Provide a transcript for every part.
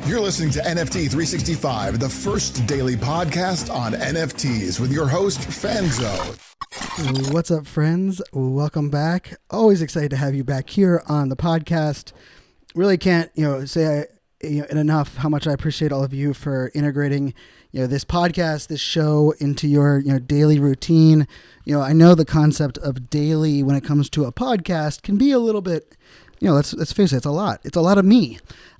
You're listening to NFT365, the first daily podcast on NFTs with your host, Fanzo. What's up, friends? Welcome back. Always excited to have you back here on the podcast. Really can't, say enough how much I appreciate all of you for integrating, this podcast, this show into your, daily routine. I know the concept of daily when it comes to a podcast can be a little bit, let's face it, it's a lot. It's a lot of me.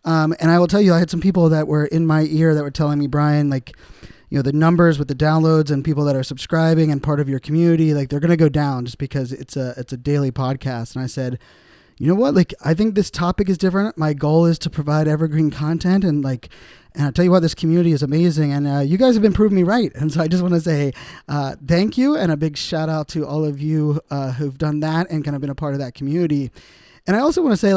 And I will tell you, I had some people that were in my ear that were telling me, Brian, the numbers with the downloads and people that are subscribing and part of your community, they're going to go down just because it's a daily podcast. And I said, you know what? I think this topic is different. My goal is to provide evergreen content and I'll tell you what, this community is amazing. And you guys have been proving me right. And so I just want to say thank you and a big shout out to all of you who've done that and kind of been a part of that community. And I also want to say,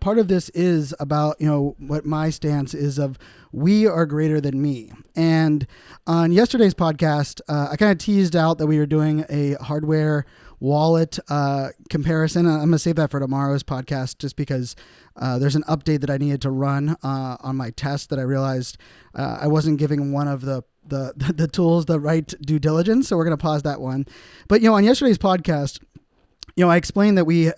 part of this is about, what my stance is of we are greater than me. And on yesterday's podcast, I kind of teased out that we were doing a hardware wallet comparison. I'm going to save that for tomorrow's podcast just because there's an update that I needed to run on my test that I realized I wasn't giving one of the tools the right due diligence. So we're going to pause that one. But, on yesterday's podcast, I explained that we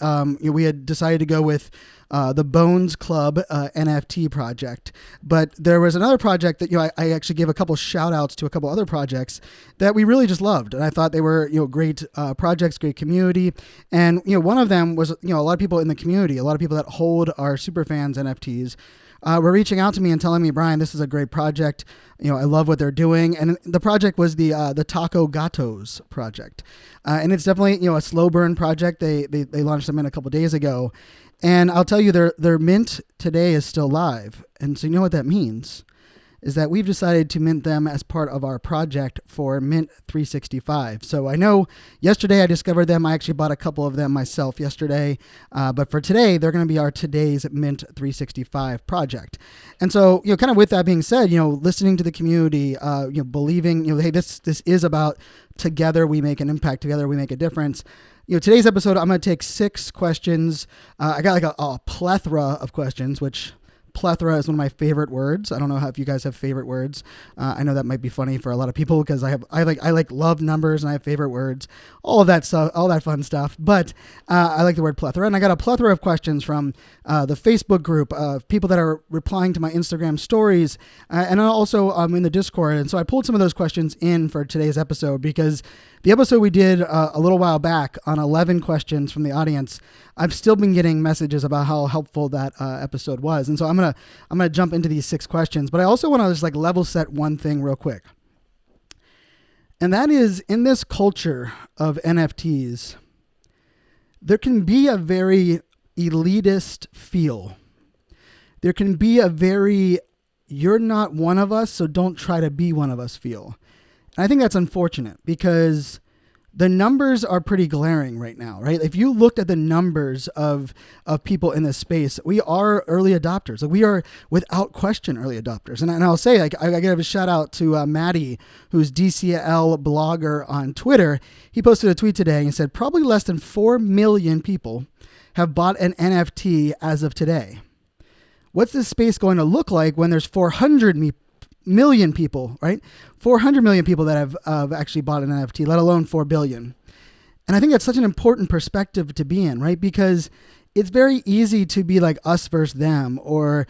had decided to go with the Bones Club NFT project, but there was another project that I actually gave a couple shout outs to a couple other projects that we really just loved, and I thought they were great projects, great community, and one of them was a lot of people in the community, a lot of people that hold our Superfans NFTs. Were reaching out to me and telling me, Brian, this is a great project. I love what they're doing. And the project was the Taco Gatos project. And it's definitely, a slow burn project. They launched them in a couple days ago. And I'll tell you, their mint today is still live. And so you know what that means? Is that we've decided to mint them as part of our project for Mint 365. So I know yesterday I discovered them. I actually bought a couple of them myself yesterday. But for today, they're going to be our today's Mint 365 project. And so, kind of with that being said, listening to the community, believing, hey, this is about together we make an impact, together we make a difference. Today's episode, I'm going to take 6 questions. I got a plethora of questions, which... Plethora is one of my favorite words. I don't know if you guys have favorite words. I know that might be funny for a lot of people because I love numbers and I have favorite words, all of that stuff, all that fun stuff. But I like the word plethora, and I got a plethora of questions from the Facebook group of people that are replying to my Instagram stories, and also in the Discord. And so I pulled some of those questions in for today's episode because the episode we did a little while back on 11 questions from the audience, I've still been getting messages about how helpful that episode was. And so I'm gonna jump into these 6 questions, but I also want to just level set one thing real quick. And that is, in this culture of NFTs, there can be a very elitist feel. There can be a very, you're not one of us, so don't try to be one of us feel. And I think that's unfortunate because the numbers are pretty glaring right now, right? If you looked at the numbers of people in this space, we are early adopters. We are without question early adopters. And I'll say, I give a shout out to Maddie, who's DCL blogger on Twitter. He posted a tweet today and said, probably less than 4 million people have bought an NFT as of today. What's this space going to look like when there's 400 million people, right? 400 million people that have actually bought an NFT, let alone 4 billion. And I think that's such an important perspective to be in, right? Because it's very easy to be like us versus them, or,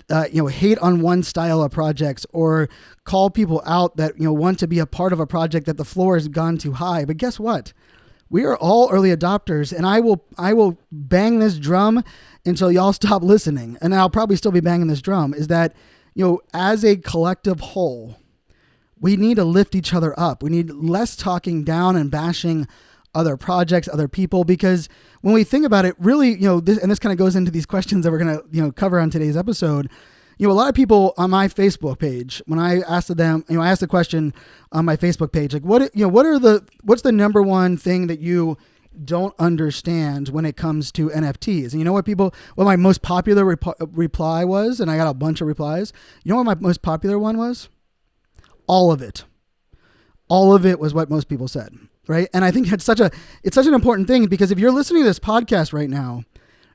hate on one style of projects, or call people out that, want to be a part of a project that the floor has gone too high. But guess what? We are all early adopters, and I will bang this drum until y'all stop listening. And I'll probably still be banging this drum, is that, as a collective whole, we need to lift each other up. We need less talking down and bashing other projects, other people, because when we think about it, really, this kind of goes into these questions that we're going to, cover on today's episode. A lot of people on my Facebook page, when I asked them, I asked the question on my Facebook page, what's the number one thing that you don't understand when it comes to NFTs? And what my most popular reply was, and I got a bunch of replies. You know what my most popular one was? All of it. All of it was what most people said, right? And I think it's such an important thing, because if you're listening to this podcast right now,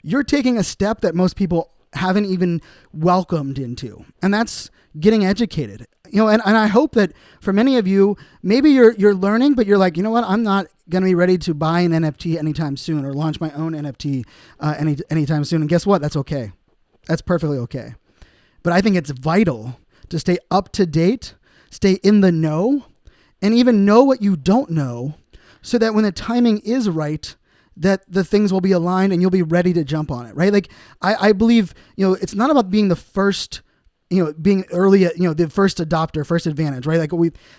you're taking a step that most people haven't even welcomed into. And that's getting educated. And I hope that for many of you, maybe you're learning, but you're like, you know what, I'm not going to be ready to buy an NFT anytime soon or launch my own NFT anytime soon. And guess what? That's okay. That's perfectly okay. But I think it's vital to stay up to date, stay in the know, and even know what you don't know, so that when the timing is right, that the things will be aligned and you'll be ready to jump on it, right? Like I believe, it's not about being the first, being early, the first adopter, first advantage, right? Like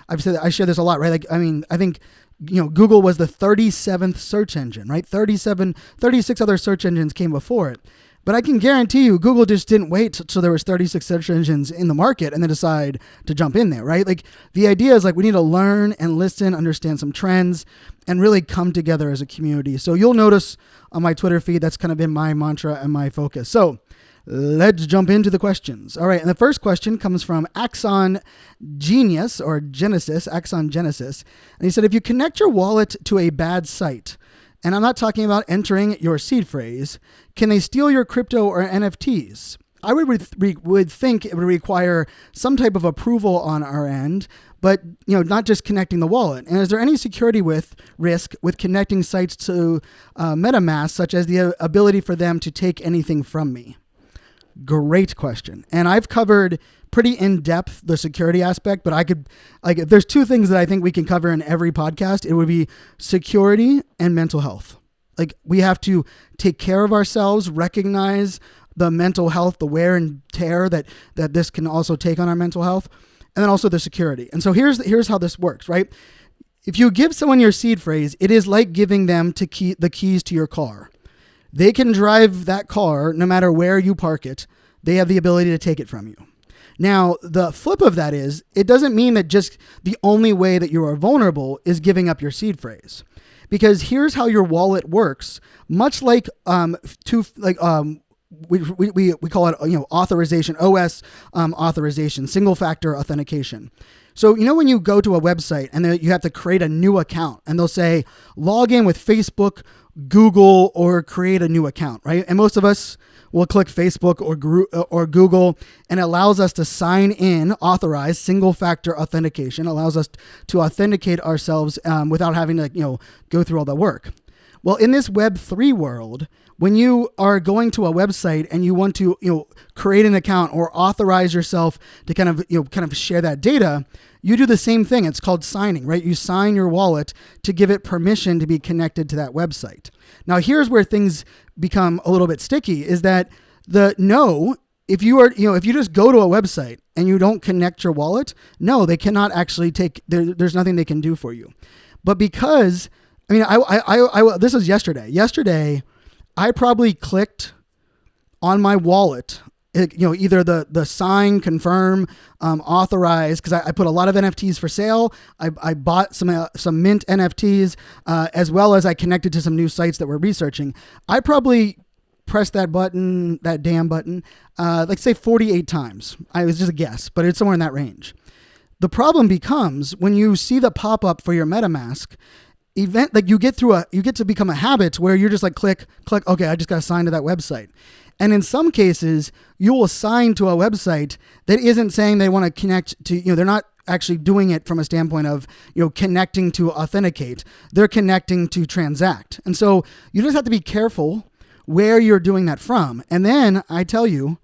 I've said, I share this a lot, right? Like, I think, Google was the 37th search engine, right? 36 other search engines came before it. But I can guarantee you, Google just didn't wait till there was 36 search engines in the market and then decide to jump in there, right? Like the idea is like we need to learn and listen, understand some trends, and really come together as a community. So you'll notice on my Twitter feed, that's kind of been my mantra and my focus. So let's jump into the questions. All right, and the first question comes from Axon Genesis. And he said, if you connect your wallet to a bad site, and I'm not talking about entering your seed phrase, can they steal your crypto or NFTs? I would think it would require some type of approval on our end, but not just connecting the wallet. And is there any security risk with connecting sites to MetaMask, such as the ability for them to take anything from me? Great question. And I've covered pretty in depth the security aspect, but if there's two things that I think we can cover in every podcast, it would be security and mental health. Like we have to take care of ourselves, recognize the mental health, the wear and tear that this can also take on our mental health, and then also the security. And so here's how this works, right? If you give someone your seed phrase, it is like giving them the keys to your car. They can drive that car no matter where you park it. They have the ability to take it from you. Now, the flip of that is, it doesn't mean that just the only way that you are vulnerable is giving up your seed phrase. Because here's how your wallet works. Much like we call it authorization, OS authorization, single factor authentication. So, when you go to a website and then you have to create a new account and they'll say, log in with Facebook, Google, or create a new account, right? And most of us will click Facebook or Google, and it allows us to sign in, authorize, single factor authentication, allows us to authenticate ourselves without having to, go through all the work. Well, in this Web3 world, when you are going to a website and you want to, create an account or authorize yourself to kind of share that data, you do the same thing. It's called signing, right? You sign your wallet to give it permission to be connected to that website. Now, here's where things become a little bit sticky, is that if you just go to a website and you don't connect your wallet, no, they cannot actually there's nothing they can do for you. But because, this was yesterday. Yesterday, I probably clicked on my wallet, either the sign, confirm, authorize, because I put a lot of NFTs for sale. I bought some mint NFTs, as well as I connected to some new sites that we're researching. I probably pressed that damn button, say 48 times. It was just a guess, but it's somewhere in that range. The problem becomes when you see the pop-up for your MetaMask event, like you get to become a habit where you're just like, click, okay, I just got to sign to that website. And in some cases, you will sign to a website that isn't saying they want to connect to, they're not actually doing it from a standpoint of, connecting to authenticate. They're connecting to transact. And so you just have to be careful where you're doing that from. And then I tell you,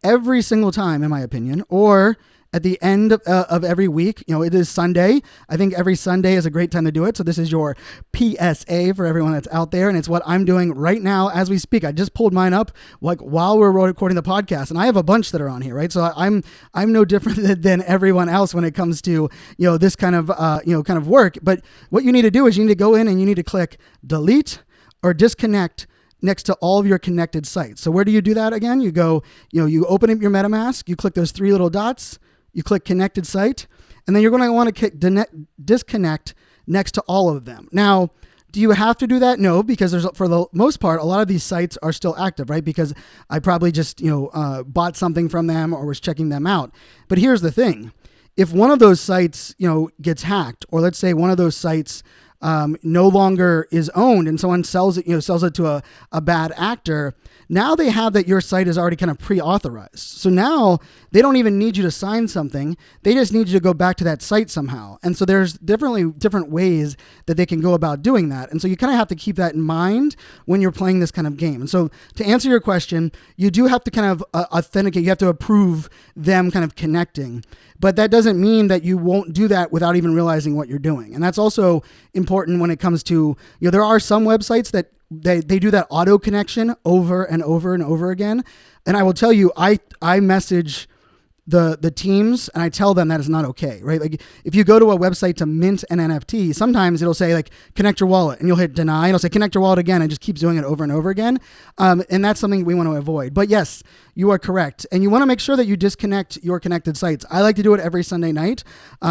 every single time, in my opinion, or at the end of every week, it is Sunday. I think every Sunday is a great time to do it. So this is your PSA for everyone that's out there. And it's what I'm doing right now as we speak. I just pulled mine up while we're recording the podcast, and I have a bunch that are on here, right? So I'm no different than everyone else when it comes to, this kind of work. But what you need to do is you need to go in and you need to click delete or disconnect next to all of your connected sites. So where do you do that again? You go, you open up your MetaMask, you click those three little dots, you click connected site, and then you're going to want to disconnect next to all of them. Now, do you have to do that? No, because for the most part, a lot of these sites are still active, right? Because I probably just, bought something from them or was checking them out. But here's the thing. If one of those sites, gets hacked, or let's say one of those sites no longer is owned and someone sells it to a bad actor, Now they have that your site is already kind of pre-authorized. So now they don't even need you to sign something. They just need you to go back to that site somehow. And so there's different ways that they can go about doing that. And so you kind of have to keep that in mind when you're playing this kind of game. And so to answer your question, you do have to kind of authenticate. You have to approve them kind of connecting. But that doesn't mean that you won't do that without even realizing what you're doing. And that's also important when it comes to, there are some websites that they do that auto connection over and over and over again. And I will tell you, I message the teams and I tell them that is not okay, right? Like if you go to a website to mint an NFT, sometimes it'll say like connect your wallet and you'll hit deny. It'll say connect your wallet again and just keeps doing it over and over again. And that's something we want to avoid. But yes, you are correct. And you want to make sure that you disconnect your connected sites. I like to do it every Sunday night,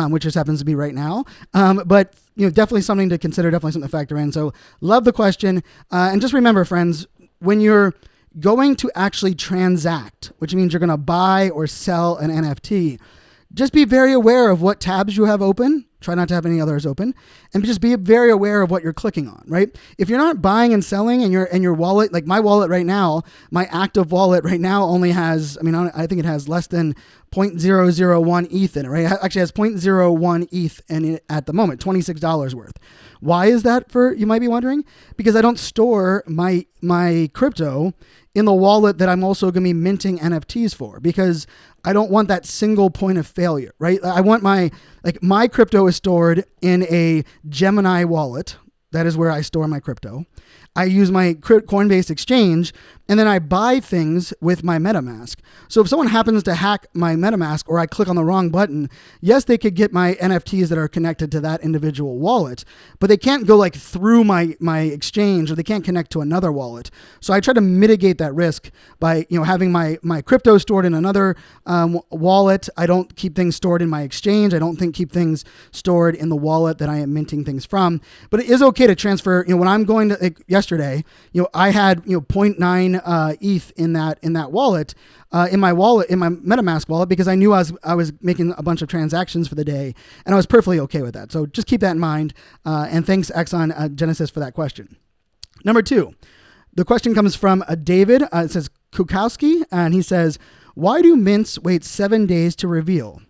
which just happens to be right now. But definitely something to consider, definitely something to factor in. So love the question. And just remember, friends, when you're going to actually transact, which means you're going to buy or sell an NFT, just be very aware of what tabs you have open. Try not to have any others open, and just be very aware of what you're clicking on, right? If you're not buying and selling and your wallet, like my wallet right now, my active wallet right now only has, I think it has less than 0.001 ETH in it, right? It actually has 0.01 ETH in it at the moment, $26 worth. Why is that, you might be wondering? Because I don't store my crypto in the wallet that I'm also going to be minting NFTs for, because I don't want that single point of failure, right? I want my crypto is stored in a Gemini wallet. That is where I store my crypto. I use my Coinbase exchange, and then I buy things with my MetaMask. So if someone happens to hack my MetaMask or I click on the wrong button, yes, they could get my NFTs that are connected to that individual wallet, but they can't go through my exchange, or they can't connect to another wallet. So I try to mitigate that risk by having my crypto stored in another wallet. I don't keep things stored in my exchange. I don't keep things stored in the wallet that I am minting things from. But it is okay to transfer. When I'm going to yesterday, I had 0.9 ETH in that wallet, in my MetaMask wallet, because I knew I was making a bunch of transactions for the day, and I was perfectly okay with that. So just keep that in mind. And thanks, Exxon Genesis, for that question. Number 2, the question comes from David. It says Kukowski, and he says, why do mints wait 7 days to reveal?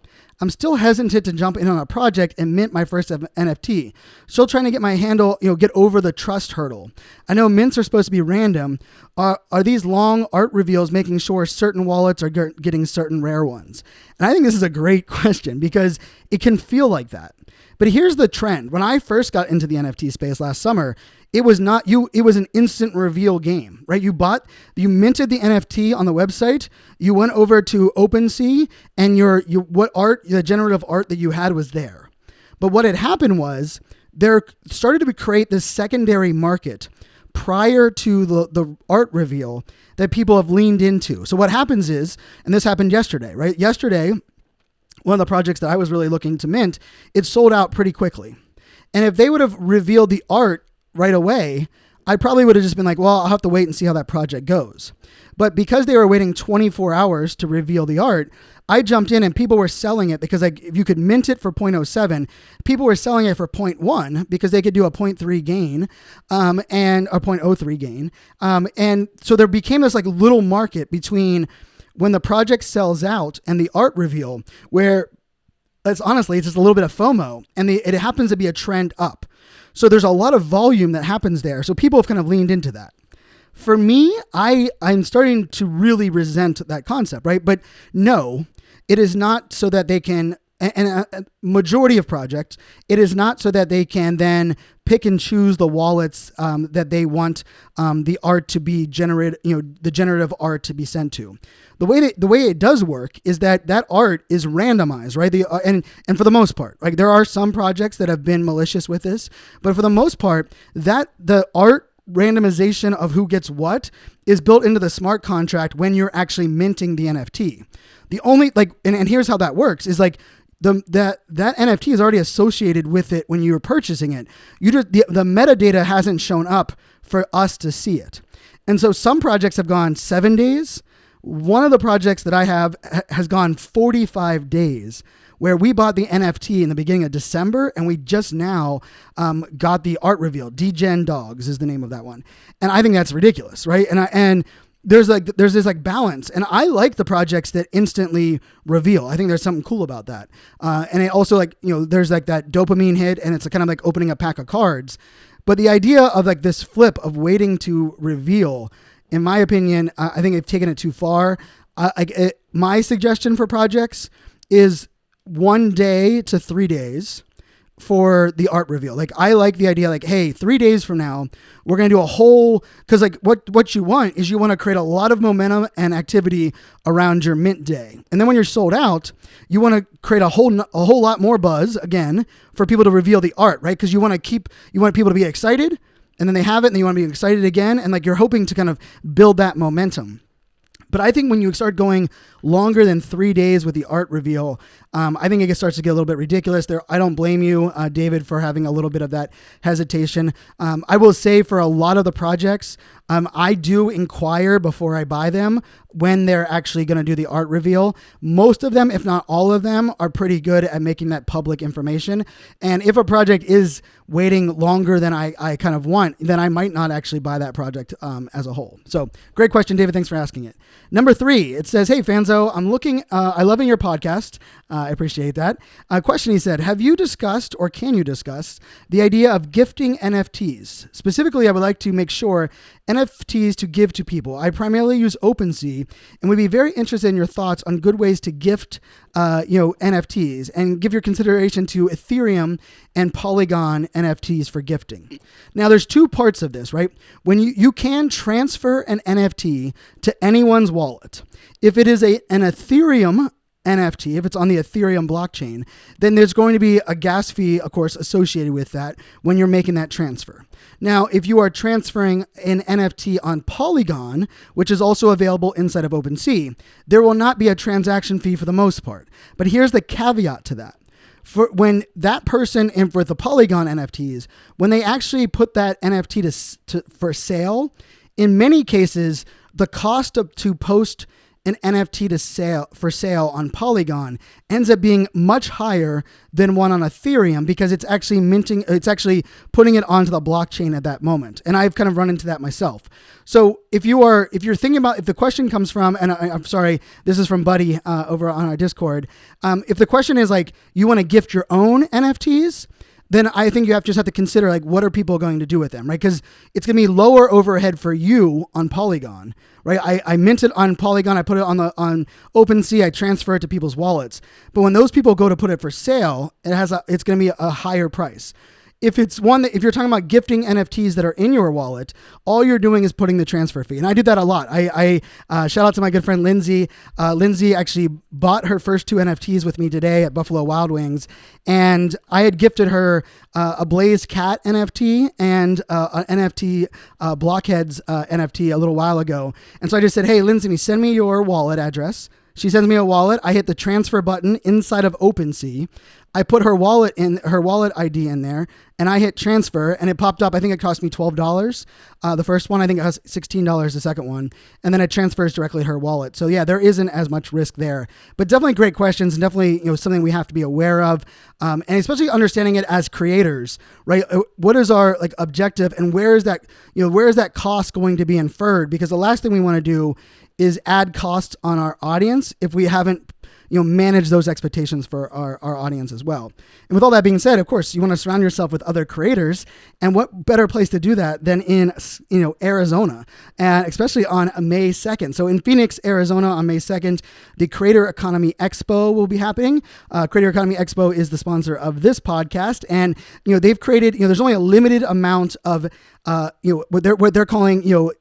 I'm still hesitant to jump in on a project and mint my first NFT. Still trying to get my handle, get over the trust hurdle. I know mints are supposed to be random. Are these long art reveals making sure certain wallets are getting certain rare ones? And I think this is a great question, because it can feel like that. But here's the trend. When I first got into the NFT space last summer, it was not you. It was an instant reveal game, right? You minted the NFT on the website. You went over to OpenSea, and the generative art that you had was there. But what had happened was there started to create this secondary market prior to the art reveal that people have leaned into. So what happens is, and this happened yesterday, right? Yesterday, one of the projects that I was really looking to mint, it sold out pretty quickly. And if they would have revealed the art right away, I probably would have just been like, well, I'll have to wait and see how that project goes. But because they were waiting 24 hours to reveal the art, I jumped in and people were selling it because if you could mint it for 0.07, people were selling it for 0.1 because they could do a 0.3 gain and a 0.03 gain. And so there became this little market between when the project sells out and the art reveal, where it's just a little bit of FOMO, and it happens to be a trend up. So there's a lot of volume that happens there. So people have kind of leaned into that. For me, I'm starting to really resent that concept, right? But no, it is not so that they can, and a majority of projects, it is not so that they can then pick and choose the wallets that they want the art to be generated, the generative art to be sent to. The way it does work is that art is randomized, right? And for the most part, like there are some projects that have been malicious with this, but for the most part, the art randomization of who gets what is built into the smart contract when you're actually minting the NFT. The only and here's how that works is that NFT is already associated with it when you're purchasing it. The metadata hasn't shown up for us to see it. And so some projects have gone 7 days. One of the projects that I have has gone 45 days, where we bought the NFT in the beginning of December, and we just now got the art reveal. Degen Dogs is the name of that one. And I think that's ridiculous, right? And there's this like balance, and I like the projects that instantly reveal. I think there's something cool about that, and it also like there's like that dopamine hit, and it's kind of like opening a pack of cards. But the idea of like this flip of waiting to reveal, in my opinion, I think they've taken it too far. My suggestion for projects is 1 day to 3 days for the art reveal. Like, I like the idea, like, hey, 3 days from now, we're going to do a whole, because like what you want is you want to create a lot of momentum and activity around your mint day. And then when you're sold out, you want to create a whole lot more buzz again for people to reveal the art, right? Because you want people to be excited, and then they have it, and then you want to be excited again. And like, you're hoping to kind of build that momentum. But I think when you start going longer than 3 days with the art reveal, I think it starts to get a little bit ridiculous. I don't blame you, David, for having a little bit of that hesitation. I will say for a lot of the projects, I do inquire before I buy them when they're actually going to do the art reveal. Most of them, if not all of them, are pretty good at making that public information. And if a project is waiting longer than I kind of want, then I might not actually buy that project as a whole. So great question, David. Thanks for asking it. Number 3, it says, hey, Fanzo, I loving your podcast. I appreciate that. Question, he said, have you discussed, or can you discuss, the idea of gifting NFTs? Specifically, I would like to make sure NFTs to give to people. I primarily use OpenSea and would be very interested in your thoughts on good ways to gift NFTs, and give your consideration to Ethereum and Polygon NFTs for gifting. Now, there's 2 parts of this, right? When you can transfer an NFT to anyone's wallet. If it is an Ethereum NFT, if it's on the Ethereum blockchain, then there's going to be a gas fee, of course, associated with that when you're making that transfer. Now, if you are transferring an NFT on Polygon, which is also available inside of OpenSea, there will not be a transaction fee for the most part. But here's the caveat to that. For when that person with the Polygon NFTs, when they actually put that NFT for sale, in many cases, the cost to post an NFT for sale on Polygon ends up being much higher than one on Ethereum, because it's actually putting it onto the blockchain at that moment. And I've kind of run into that myself. So if you're thinking about, if the question comes from, and I'm sorry, this is from Buddy over on our Discord. If the question is like, you want to gift your own NFTs, then I think you just have to consider, like, what are people going to do with them, right? Because it's going to be lower overhead for you on Polygon, right? I mint it on Polygon, I put it on OpenSea, I transfer it to people's wallets. But when those people go to put it for sale, it's going to be a higher price. If you're talking about gifting NFTs that are in your wallet, all you're doing is putting the transfer fee. And I do that a lot. I shout out to my good friend, Lindsay. Lindsay actually bought her first 2 NFTs with me today at Buffalo Wild Wings. And I had gifted her a Blaze Cat NFT and an NFT Blockheads NFT a little while ago. And so I just said, hey, Lindsay, send me your wallet address. She sends me a wallet. I hit the transfer button inside of OpenSea. I put her wallet ID in there, and I hit transfer, and it popped up. I think it cost me $12. The first one, I think it cost $16 the second one, and then it transfers directly to her wallet. So yeah, there isn't as much risk there, but definitely great questions, and definitely something we have to be aware of, and especially understanding it as creators, right? What is our objective, and where is that cost going to be inferred? Because the last thing we want to do is add costs on our audience if we haven't manage those expectations for our audience as well. And with all that being said, of course, you want to surround yourself with other creators, and what better place to do that than in Arizona, and especially on May 2nd. So in Phoenix, Arizona on May 2nd, the Creator Economy Expo will be happening. Creator Economy Expo is the sponsor of this podcast, and they've created, there's only a limited amount of what they're calling,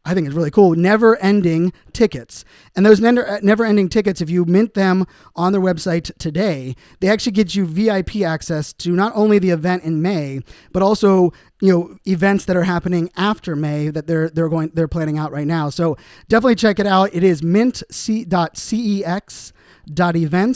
I think it's really cool, never-ending tickets. And those never-ending tickets, if you mint them on their website today, they actually get you VIP access to not only the event in May, but also events that are happening after May that they're planning out right now. So definitely check it out. It is mint.cex.events.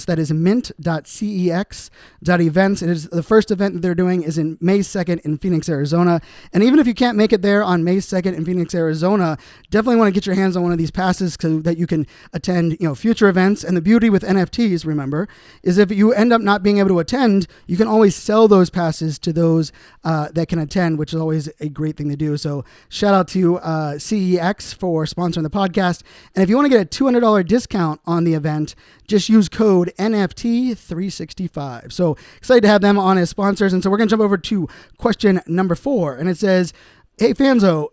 That is mint.cex.events. It is the first event that they're doing is in May 2nd in Phoenix, Arizona. And even if you can't make it there on May 2nd in Phoenix, Arizona, definitely want to get your hands on one of these passes so that you can attend, future events. And the beauty with NFTs, remember, is if you end up not being able to attend, you can always sell those passes to those that can attend end, which is always a great thing to do. So shout out to CEX for sponsoring the podcast. And if you want to get a $200 discount on the event, just use code NFT365. So excited to have them on as sponsors. And so we're going to jump over to question number 4. And it says, hey, Fanzo,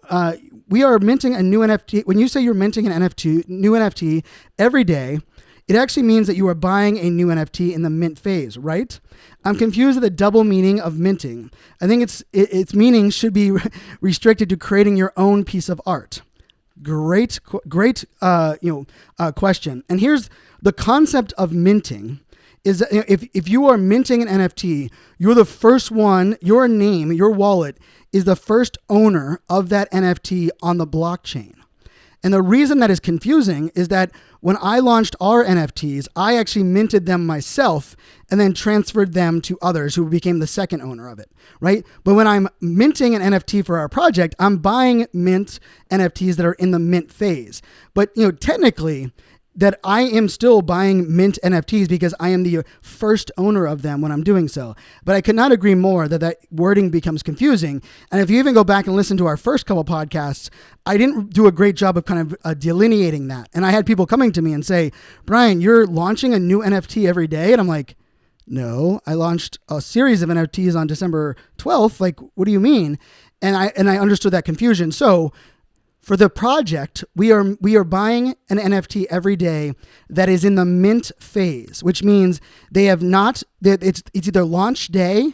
we are minting a new NFT. When you say you're minting an new NFT every day, it actually means that you are buying a new NFT in the mint phase, right? I'm confused at the double meaning of minting. I think its meaning should be restricted to creating your own piece of art. Great question. And here's the concept of minting. Is that if you are minting an NFT, you're the first one. Your name, your wallet, is the first owner of that NFT on the blockchain. And the reason that is confusing is that when I launched our NFTs, I actually minted them myself and then transferred them to others who became the second owner of it, right? But when I'm minting an NFT for our project, I'm buying mint NFTs that are in the mint phase. But technically, that I am still buying mint NFTs because I am the first owner of them when I'm doing so. But I could not agree more that wording becomes confusing. And if you even go back and listen to our first couple podcasts, I didn't do a great job of kind of delineating that. And I had people coming to me and say, Brian, you're launching a new NFT every day? And I'm like, no, I launched a series of NFTs on December 12th. Like, what do you mean? And I understood that confusion. So for the project, we are buying an NFT every day that is in the mint phase, which means they have not. It's either launch day,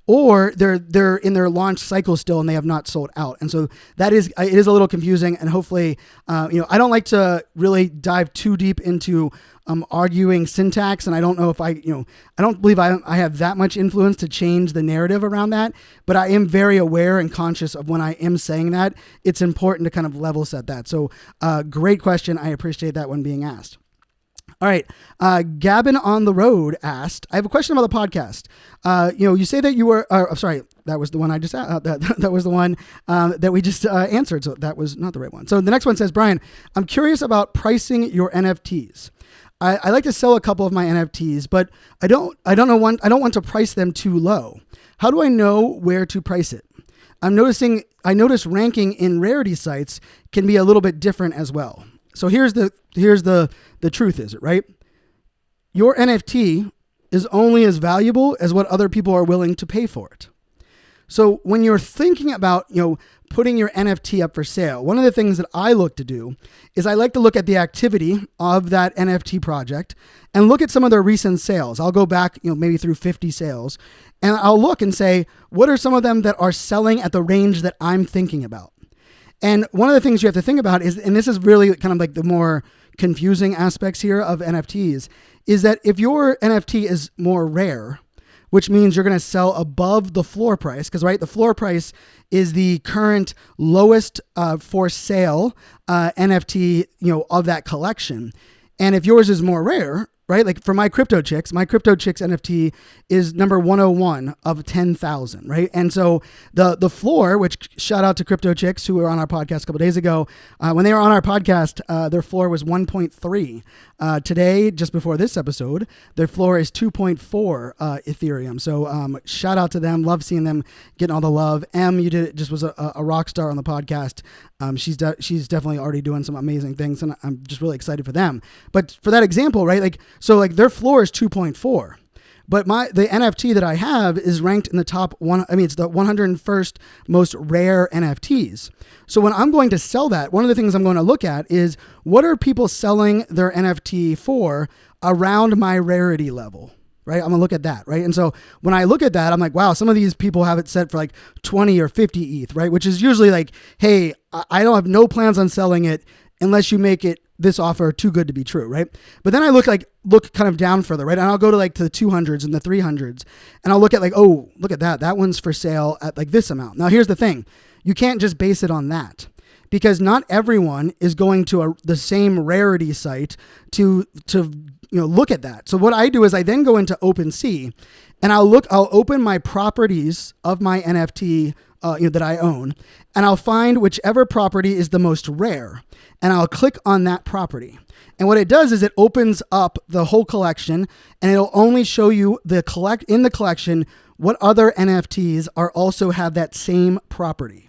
or they're in their launch cycle still, and they have not sold out. And so it is a little confusing. And hopefully, I don't like to really dive too deep into arguing syntax, and I don't know if I don't believe I have that much influence to change the narrative around that, but I am very aware and conscious of when I am saying that, it's important to kind of level set that. So great question. I appreciate that one being asked. All right. Gavin on the Road asked, I have a question about the podcast. You say that you were, sorry, that was the one I just, that was the one that we just answered. So that was not the right one. So the next one says, Brian, I'm curious about pricing your NFTs. I like to sell a couple of my NFTs, but I don't want to price them too low. How do I know where to price it? I notice ranking in rarity sites can be a little bit different as well. So here's the truth, is it right? Your NFT is only as valuable as what other people are willing to pay for it. So when you're thinking about, putting your NFT up for sale, one of the things that I look to do is I like to look at the activity of that NFT project and look at some of their recent sales. I'll go back, maybe through 50 sales, and I'll look and say, what are some of them that are selling at the range that I'm thinking about? And one of the things you have to think about is, and this is really kind of like the more confusing aspects here of NFTs, is that if your NFT is more rare, which means you're going to sell above the floor price, because the floor price is the current lowest for sale NFT, of that collection. And if yours is more rare, right? Like for my Crypto Chicks NFT is number 101 of 10,000, right? And so the floor, which shout out to Crypto Chicks who were on our podcast a couple days ago, when they were on our podcast, their floor was 1.3. Today, just before this episode, their floor is 2.4 Ethereum. So shout out to them. Love seeing them getting all the love. Just was a rock star on the podcast. She's definitely already doing some amazing things, and I'm just really excited for them. But for that example, right? So their floor is 2.4. But the NFT that I have is ranked in the top one. I mean, it's the 101st most rare NFTs. So when I'm going to sell that, one of the things I'm going to look at is what are people selling their NFT for around my rarity level, right? I'm gonna look at that, right? And so when I look at that, I'm like, wow, some of these people have it set for like 20 or 50 ETH, right? Which is usually like, hey, I don't have no plans on selling it unless you make it this offer too good to be true, right? But then I look kind of down further, right? And I'll go to to the 200s and the 300s, and I'll look at oh, look at that. That one's for sale at this amount. Now here's the thing. You can't just base it on that, because not everyone is going to the same rarity site to look at that. So what I do is I then go into OpenSea and I'll open my properties of my NFT that I own, and I'll find whichever property is the most rare, and I'll click on that property. And what it does is it opens up the whole collection, and it'll only show you in the collection what other NFTs are also have that same property.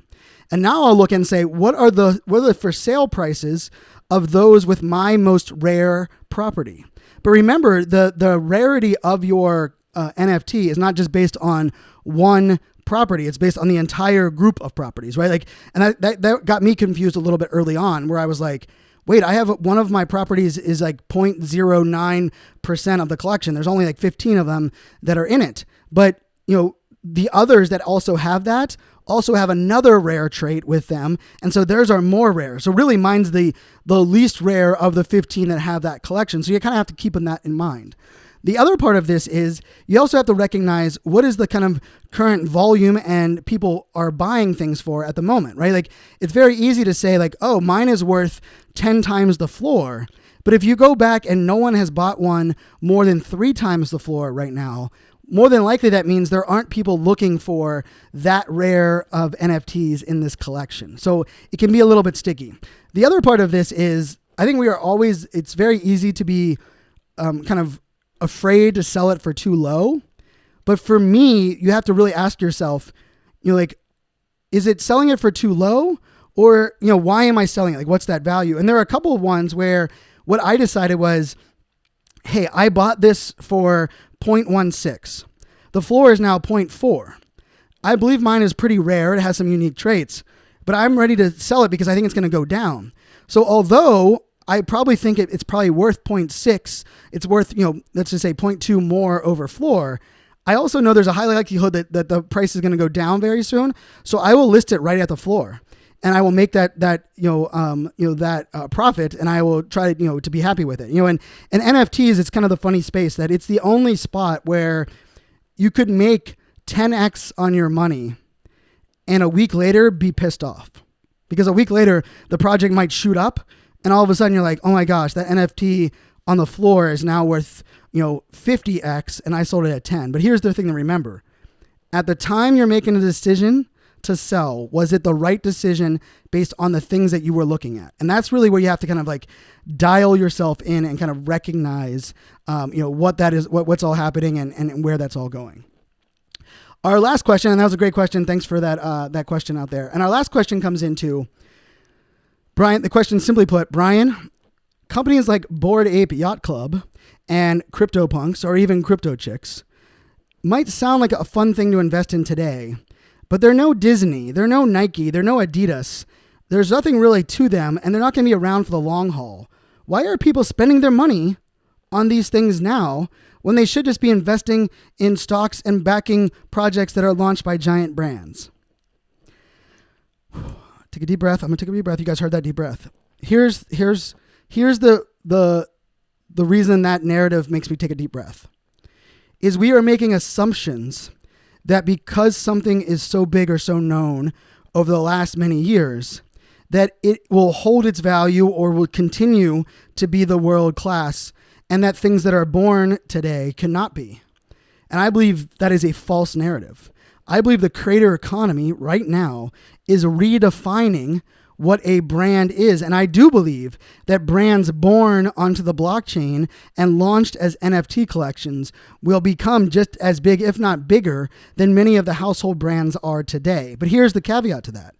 And now I'll look and say, what are the for sale prices of those with my most rare property? But remember, the rarity of your NFT is not just based on one property. It's based on the entire group of properties, right? Like, and that got me confused a little bit early on, where I was like, wait, I have one of my properties is like 0.09% of the collection. There's only like 15 of them that are in it. But, the others that also have that also have another rare trait with them. And so theirs are more rare. So really mine's the least rare of the 15 that have that collection. So you kind of have to keep that in mind. The other part of this is you also have to recognize what is the kind of current volume and people are buying things for at the moment, right? Like, it's very easy to say like, oh, mine is worth 10 times the floor. But if you go back and no one has bought one more than 3 times the floor right now, more than likely that means there aren't people looking for that rare of NFTs in this collection. So it can be a little bit sticky. The other part of this is I think it's very easy to be kind of afraid to sell it for too low. But for me, you have to really ask yourself, is it selling it for too low? Or, why am I selling it? Like, what's that value? And there are a couple of ones where what I decided was, hey, I bought this for 0.16. The floor is now 0.4. I believe mine is pretty rare. It has some unique traits, but I'm ready to sell it because I think it's going to go down. So although I probably think it's probably worth 0.6, it's worth, let's just say 0.2 more over floor, I also know there's a high likelihood that the price is going to go down very soon. So I will list it right at the floor. And I will make that profit, and I will try to be happy with it. And NFTs, it's kind of the funny space that it's the only spot where you could make 10x on your money, and a week later be pissed off, because a week later the project might shoot up, and all of a sudden you're like, oh my gosh, that NFT on the floor is now worth 50x, and I sold it at 10. But here's the thing to remember: at the time you're making a decision to sell, was it the right decision based on the things that you were looking at? And that's really where you have to kind of like dial yourself in and kind of recognize, what that is, what's all happening and where that's all going. Our last question, and that was a great question. Thanks for that question out there. And our last question comes into Brian. The question, simply put, Brian, companies like Bored Ape Yacht Club and CryptoPunks, or even Crypto Chicks, might sound like a fun thing to invest in today, but they're no Disney, they're no Nike, they're no Adidas. There's nothing really to them, and they're not going to be around for the long haul. Why are people spending their money on these things now when they should just be investing in stocks and backing projects that are launched by giant brands? Take a deep breath. I'm going to take a deep breath. You guys heard that deep breath. Here's the reason that narrative makes me take a deep breath. Is we are making assumptions that because something is so big or so known over the last many years, that it will hold its value or will continue to be the world class, and that things that are born today cannot be. And I believe that is a false narrative. I believe the creator economy right now is redefining what a brand is. And I do believe that brands born onto the blockchain and launched as NFT collections will become just as big, if not bigger, than many of the household brands are today. But here's the caveat to that.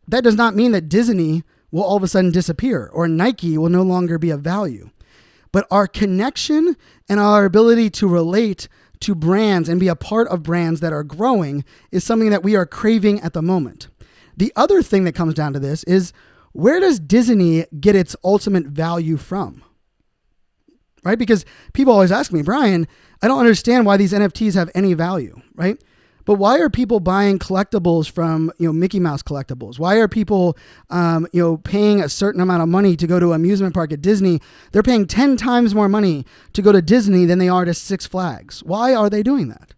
That does not mean that Disney will all of a sudden disappear or Nike will no longer be of value. But our connection and our ability to relate to brands and be a part of brands that are growing is something that we are craving at the moment. The other thing that comes down to this is, where does Disney get its ultimate value from? Right? Because people always ask me, Brian, I don't understand why these NFTs have any value, right? But why are people buying collectibles from, Mickey Mouse collectibles? Why are people, paying a certain amount of money to go to an amusement park at Disney? They're paying 10 times more money to go to Disney than they are to Six Flags. Why are they doing that?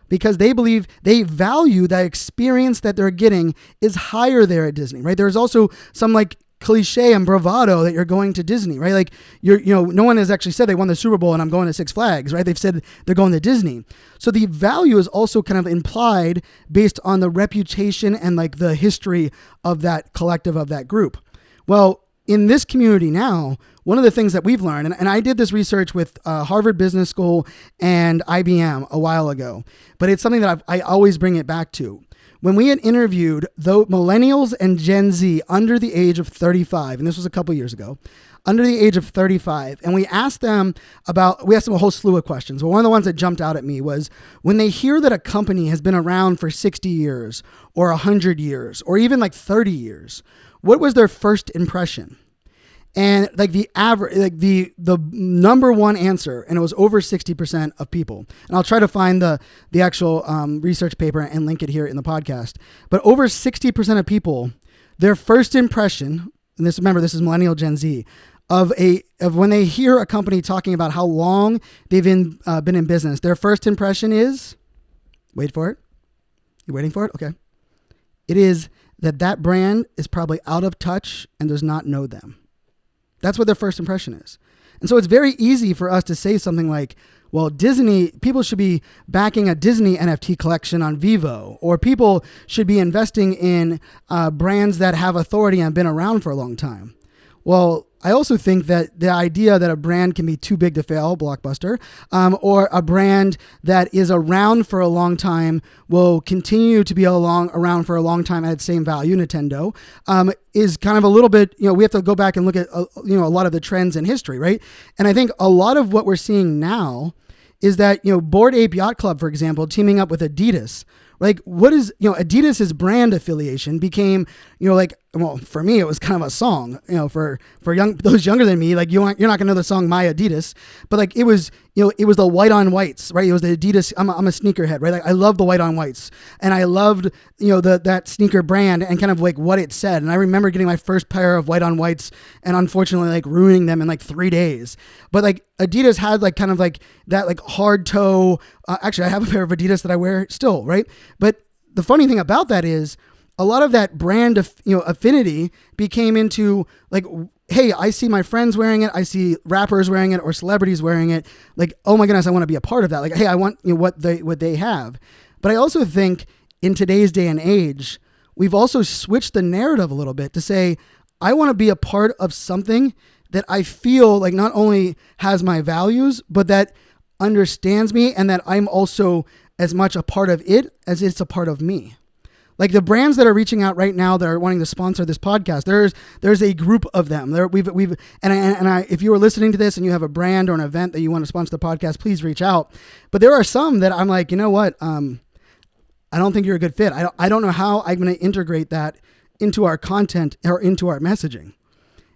Because they believe they value that experience that they're getting is higher there at Disney, right? There's also some like cliche and bravado that you're going to Disney, right? Like no one has actually said they won the Super Bowl and I'm going to Six Flags, right? They've said they're going to Disney. So the value is also kind of implied based on the reputation and like the history of that collective, of that group. Well, in this community now, one of the things that we've learned, and I did this research with Harvard Business School and IBM a while ago, but it's something that I always bring it back to. When we had interviewed the millennials and Gen Z under the age of 35, and this was a couple years ago, under the age of 35, and we asked them a whole slew of questions. But one of the ones that jumped out at me was when they hear that a company has been around for 60 years or 100 years or even like 30 years, what was their first impression? And like the average, like the number one answer, and it was over 60% of people. And I'll try to find the actual research paper and link it here in the podcast. But over 60% of people, their first impression, and this is millennial Gen Z, of when they hear a company talking about how long they've been in business, their first impression is, wait for it. You waiting for it? Okay. It is that brand is probably out of touch and does not know them. That's what their first impression is. And so it's very easy for us to say something like, well, people should be backing a Disney NFT collection on Vivo, or people should be investing in brands that have authority and been around for a long time. Well, I also think that the idea that a brand can be too big to fail, Blockbuster, or a brand that is around for a long time will continue to be around for a long time at its same value, Nintendo, is kind of a little bit, we have to go back and look at, a lot of the trends in history, right? And I think a lot of what we're seeing now is that, Bored Ape Yacht Club, for example, teaming up with Adidas. Like, what is, Adidas's brand affiliation became, for me, it was kind of a song, for those younger than me, like you're not gonna know the song My Adidas, but like it was the white on whites, right? It was the Adidas. I'm a sneakerhead, right? Like I love the white on whites, and I loved, that sneaker brand and kind of like what it said. And I remember getting my first pair of white on whites and unfortunately like ruining them in like 3 days. But like Adidas had like kind of like that like hard toe. Actually, I have a pair of Adidas that I wear still, right? But the funny thing about that is, a lot of that brand affinity became into like, hey, I see my friends wearing it. I see rappers wearing it or celebrities wearing it. Like, oh my goodness, I want to be a part of that. Like, hey, I want what they have. But I also think in today's day and age, we've also switched the narrative a little bit to say, I want to be a part of something that I feel like not only has my values, but that understands me, and that I'm also as much a part of it as it's a part of me. Like the brands that are reaching out right now that are wanting to sponsor this podcast, there's a group of them. If you are listening to this and you have a brand or an event that you want to sponsor the podcast, please reach out. But there are some that I'm like, you know what? I don't think you're a good fit. I don't know how I'm going to integrate that into our content or into our messaging.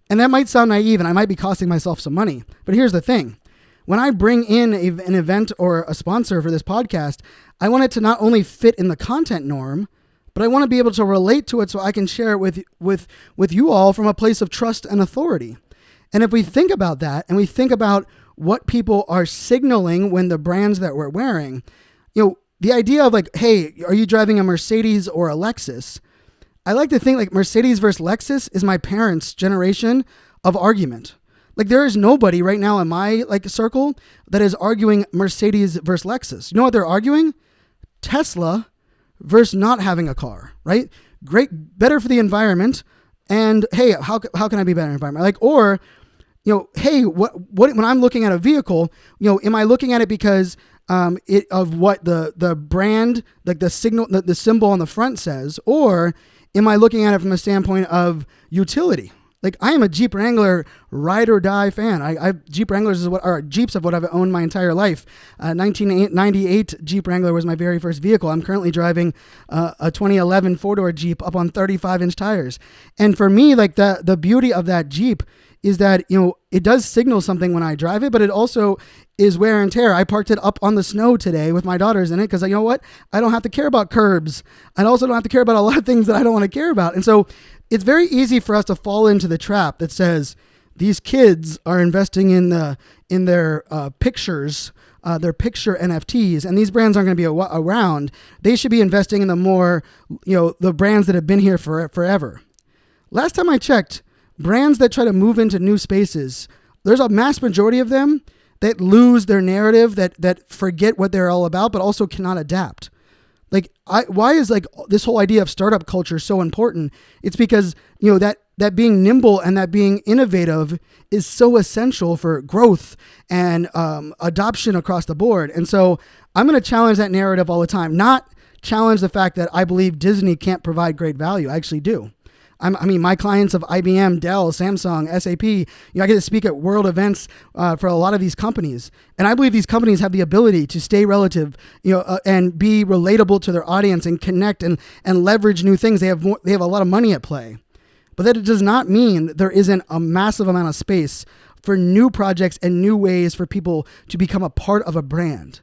And that might sound naive, and I might be costing myself some money. But here's the thing. When I bring in an event or a sponsor for this podcast, I want it to not only fit in the content norm, but I want to be able to relate to it so I can share it with you all from a place of trust and authority. And if we think about that, and we think about what people are signaling when the brands that we're wearing, the idea of like, hey, are you driving a Mercedes or a Lexus? I like to think like Mercedes versus Lexus is my parents' generation of argument. Like there is nobody right now in my circle that is arguing Mercedes versus Lexus. You know what they're arguing? Tesla versus not having a car, right? Great, better for the environment. And hey, how can I be better in the environment? Like, or, hey, what when I'm looking at a vehicle, am I looking at it because of what the brand, like the signal, the symbol on the front says, or am I looking at it from a standpoint of utility? Like I am a Jeep Wrangler ride or die fan. Jeep Wranglers Jeeps of what I've owned my entire life. 1998 Jeep Wrangler was my very first vehicle. I'm currently driving a 2011 four-door Jeep up on 35-inch tires. And for me, like the beauty of that Jeep is that, it does signal something when I drive it, but it also is wear and tear. I parked it up on the snow today with my daughters in it because you know what? I don't have to care about curbs. I also don't have to care about a lot of things that I don't want to care about. And so it's very easy for us to fall into the trap that says these kids are investing in their pictures, their picture NFTs, and these brands aren't going to be around. They should be investing in the more, the brands that have been here forever. Last time I checked, brands that try to move into new spaces, there's a mass majority of them that lose their narrative, that forget what they're all about, but also cannot adapt. Like, why is like this whole idea of startup culture so important? It's because, you know, that being nimble and that being innovative is so essential for growth and adoption across the board. And so I'm going to challenge that narrative all the time, not challenge the fact that I believe Disney can't provide great value. I actually do. I mean, my clients of IBM, Dell, Samsung, SAP, you know, I get to speak at world events for a lot of these companies. And I believe these companies have the ability to stay relative, you know, and be relatable to their audience and connect and leverage new things. They have a lot of money at play. But that it does not mean there isn't a massive amount of space for new projects and new ways for people to become a part of a brand.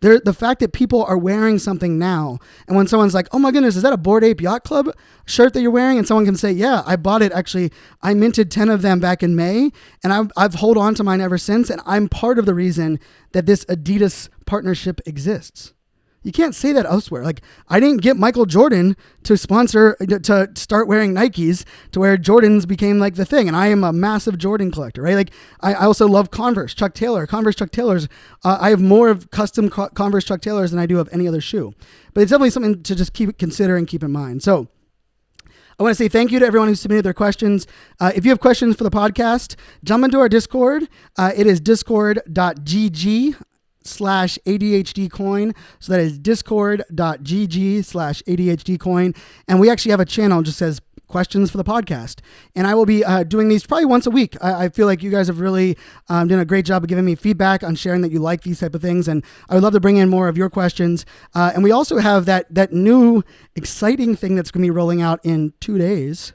The fact that people are wearing something now, and when someone's like, oh my goodness, is that a Bored Ape Yacht Club shirt that you're wearing? And someone can say, yeah, I bought it. Actually, I minted 10 of them back in May, and I've held on to mine ever since, and I'm part of the reason that this Adidas partnership exists. You can't say that elsewhere. Like, I didn't get Michael Jordan to start wearing Nikes to where Jordans became like the thing. And I am a massive Jordan collector, right? Like, I also love Converse, Chuck Taylors. I have more of custom Converse Chuck Taylors than I do of any other shoe. But it's definitely something to just consider and keep in mind. So I want to say thank you to everyone who submitted their questions. If you have questions for the podcast, jump into our Discord. It is discord.gg/ADHD coin. So that is discord.gg/ADHD coin. And we actually have a channel that just says questions for the podcast. And I will be doing these probably once a week. I feel like you guys have really done a great job of giving me feedback on sharing that you like these type of things. And I would love to bring in more of your questions. And we also have that new exciting thing that's going to be rolling out in 2 days.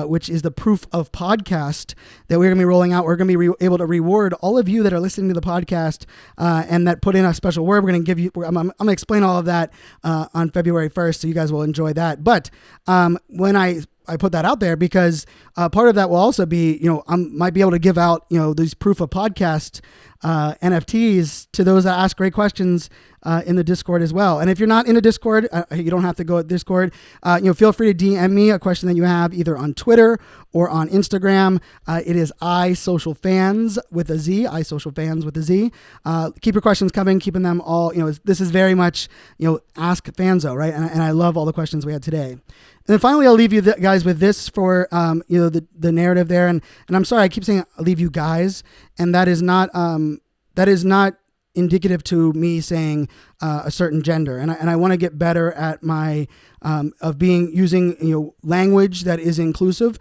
Which is the proof of podcast that we're going to be rolling out. We're going to be able to reward all of you that are listening to the podcast and that put in a special word. We're going to give you, I'm going to explain all of that on February 1st, so you guys will enjoy that. But when I put that out there because part of that will also be, you know, I might be able to give out, you know, these proof of podcast NFTs to those that ask great questions in the Discord as well. And if you're not in the Discord, you don't have to go at Discord. You know, feel free to DM me a question that you have either on Twitter or on Instagram. It is iSocialFans with a Z, iSocialFans with a Z. Keep your questions coming, keeping them all, you know, this is very much, you know, Ask Fanzo, right? And I love all the questions we had today. And then finally, I'll leave you guys with this for, you know, the narrative there. And I'm sorry, I keep saying I'll leave you guys. And that is not indicative to me saying a certain gender. And I want to get better at my using, you know, language that is inclusive.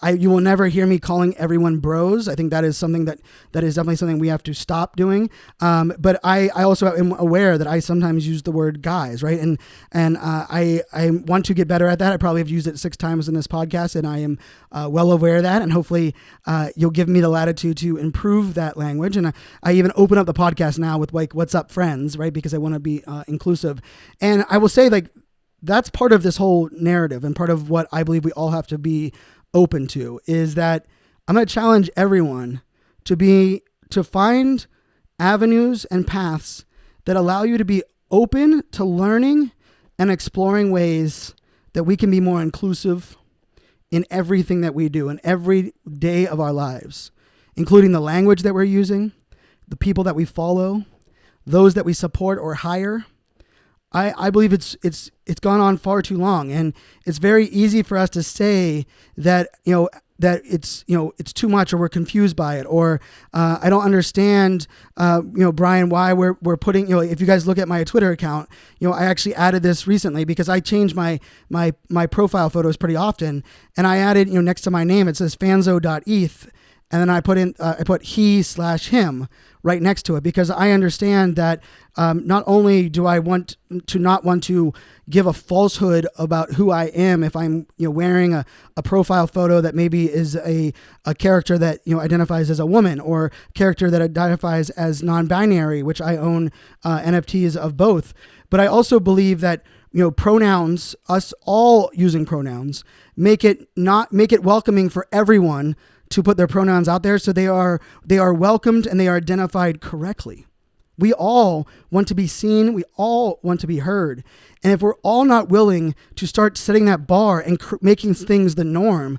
You will never hear me calling everyone bros. I think that is something that is definitely something we have to stop doing. But I also am aware that I sometimes use the word guys, right? And I want to get better at that. I probably have used it 6 times in this podcast, and I am well aware of that. And hopefully you'll give me the latitude to improve that language. And I even open up the podcast now with like, what's up, friends, right? Because I want to be inclusive. And I will say, like, that's part of this whole narrative, and part of what I believe we all have to be open to is that I'm going to challenge everyone to find avenues and paths that allow you to be open to learning and exploring ways that we can be more inclusive in everything that we do in every day of our lives, including the language that we're using, the people that we follow, those that we support or hire. I believe it's gone on far too long, and it's very easy for us to say that, you know, that it's too much, or we're confused by it, or I don't understand, you know, Brian, why we're putting, you know, if you guys look at my Twitter account, you know, I actually added this recently because I change my profile photos pretty often, and I added, you know, next to my name it says fanzo.eth, and then I put he/him right next to it, because I understand that not only do I want to give a falsehood about who I am if I'm, you know, wearing a profile photo that maybe is a character that, you know, identifies as a woman, or character that identifies as non-binary, which I own NFTs of both. But I also believe that, you know, pronouns, us all using pronouns, make it welcoming for everyone to put their pronouns out there, so they are welcomed and they are identified correctly. We all want to be seen. We all want to be heard. And if we're all not willing to start setting that bar and making things the norm,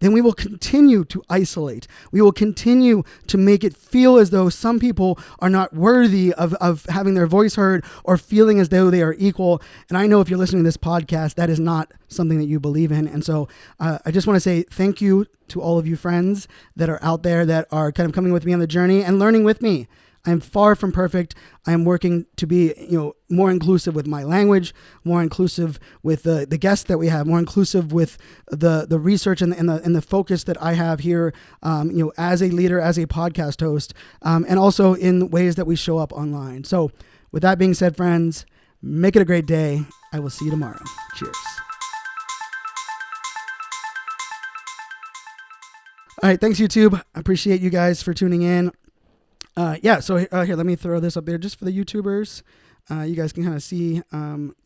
then we will continue to isolate. We will continue to make it feel as though some people are not worthy of having their voice heard or feeling as though they are equal. And I know if you're listening to this podcast, that is not something that you believe in. And so I just want to say thank you to all of you friends that are out there that are kind of coming with me on the journey and learning with me. I'm far from perfect. I am working to be, more inclusive with my language, more inclusive with the guests that we have, more inclusive with the research and the focus that I have here, as a leader, as a podcast host, and also in ways that we show up online. So with that being said, friends, make it a great day. I will see you tomorrow. Cheers. All right. Thanks, YouTube. I appreciate you guys for tuning in. So here, let me throw this up there just for the YouTubers. You guys can kind of see,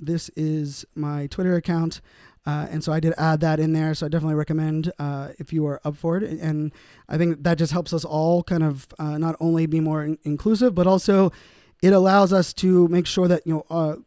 this is my Twitter account. And so I did add that in there. So I definitely recommend, if you are up for it. And I think that just helps us all kind of, not only be more inclusive, but also it allows us to make sure that,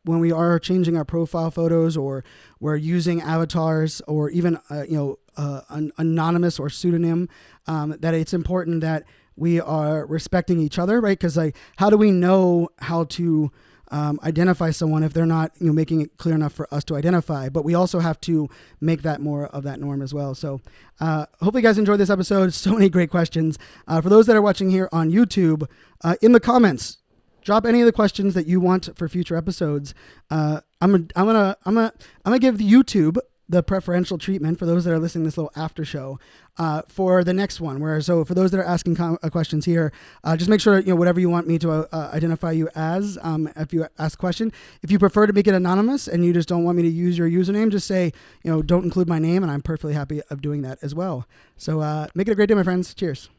when we are changing our profile photos or we're using avatars or even, an anonymous or pseudonym, that it's important that we are respecting each other, right? Because how do we know how to identify someone if they're not making it clear enough for us to identify? But we also have to make that more of that norm as well. So hopefully you guys enjoyed this episode. So many great questions. For those that are watching here on YouTube, in the comments, drop any of the questions that you want for future episodes. I'm gonna give YouTube the preferential treatment for those that are listening to this little after show for the next one. So for those that are asking questions here, just make sure, whatever you want me to identify you as, if you ask a question. If you prefer to make it anonymous and you just don't want me to use your username, just say, don't include my name, and I'm perfectly happy of doing that as well. So make it a great day, my friends. Cheers.